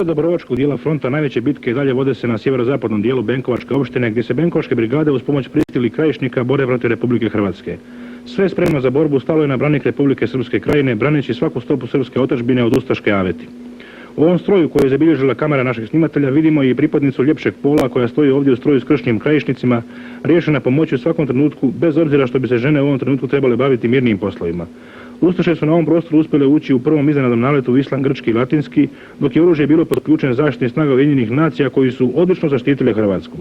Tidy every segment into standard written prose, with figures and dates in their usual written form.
Dobrovačkog dijela fronta najveće bitke i dalje vode se na sjeverozapadnom dijelu Benkovačke opštine, gdje se benkovačke brigade uz pomoć pristilih krajišnika bore protiv Republike Hrvatske. Sve je spremno za borbu stalo je na branik Republike Srpske krajine, braneći svaku stopu srpske otadžbine od ustaške aveti. U ovom stroju koju je zabilježila kamera naših snimatelja vidimo i pripadnicu ljepšeg pola koja stoji ovdje u stroju s kršnim krajišnicima, riješena pomoći u svakom trenutku, bez obzira što bi se žene u ovom trenutku trebale baviti mirnim poslovima. Ustaše su na ovom prostoru uspjele ući u prvom iznenadnom naletu u Islam grčki i latinski, dok je oružje bilo pod ključem zaštitnih snaga Ujedinjenih nacija koji su odlično zaštitile Hrvatsku.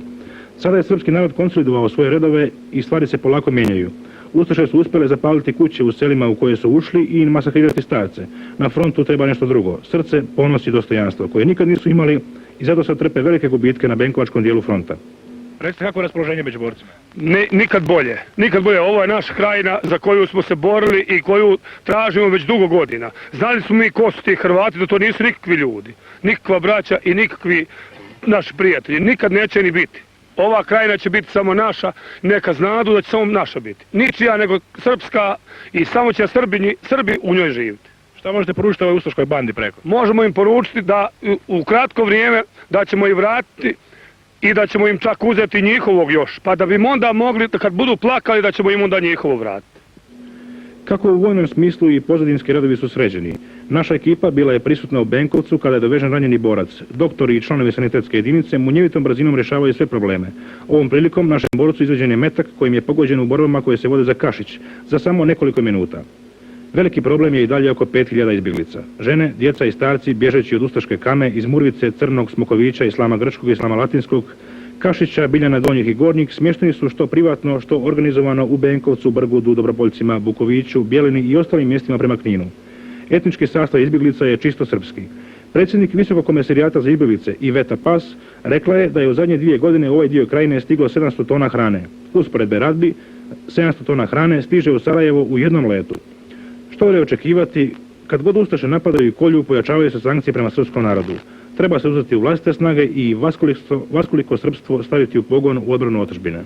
Sada je srpski narod konsolidovao svoje redove i stvari se polako mijenjaju. Ustaše su uspjele zapaliti kuće u selima u koje su ušli i masakrirati starce. Na frontu treba nešto drugo, srce, ponos i dostojanstvo, koje nikad nisu imali i zato sad trpe velike gubitke na benkovačkom dijelu fronta. Recite, kako je raspoloženje među borcima? Nikad bolje. Nikad bolje. Ovo je naša krajina za koju smo se borili i koju tražimo već dugo godina. Znali smo mi ko su ti Hrvati, da to nisu nikakvi ljudi. Nikakva braća i nikakvi naši prijatelji. Nikad neće ni biti. Ova krajina će biti samo naša, neka znadu da će samo naša biti. Ničija nego srpska i samo će Srbi u njoj živjeti. Šta možete poručiti ovoj ustaškoj bandi preko? Možemo im poručiti da u kratko vrijeme da ćemo ih vratiti i da ćemo im čak uzeti njihovog još, pa da bi onda mogli, kad budu plakali, da ćemo im onda njihovo vratiti. Kako u vojnom smislu i pozadinski radovi su sređeni. Naša ekipa bila je prisutna u Benkovcu kada je dovežen ranjeni borac. Doktori i članovi sanitetske jedinice munjevitom brzinom rješavaju sve probleme. Ovom prilikom našem borcu izveđen je metak kojim je pogođen u borbama koje se vode za Kašić, za samo nekoliko minuta. Veliki problem je i dalje oko 5000 izbjeglica. Žene, djeca i starci, bježeći od ustaške Kame, iz Murvice, Crnog, Smokovića, Islama grčkog, Islama latinskog, Kašića, Biljana donjih i gornjih, smješteni su što privatno, što organizovano u Benkovcu, Brgudu, Dobropoljcima, Bukoviću, Bjelini i ostalim mjestima prema Kninu. Etnički sastav izbjeglica je čisto srpski. Predsjednik Visokog komisarijata za izbjeglice Iveta Pas rekla je da je u zadnje 2 godine u ovaj dio krajine stiglo 700 tona hrane. Usporedbe radi, 700 tona hrane stiže u Sarajevo u jednom letu. Što je očekivati, kad god ustaše napadaju i kolju, pojačavaju se sankcije prema srpskom narodu. Treba se uzeti u vlastite snage i vaskoliko srpstvo staviti u pogon u odbranu otadžbine.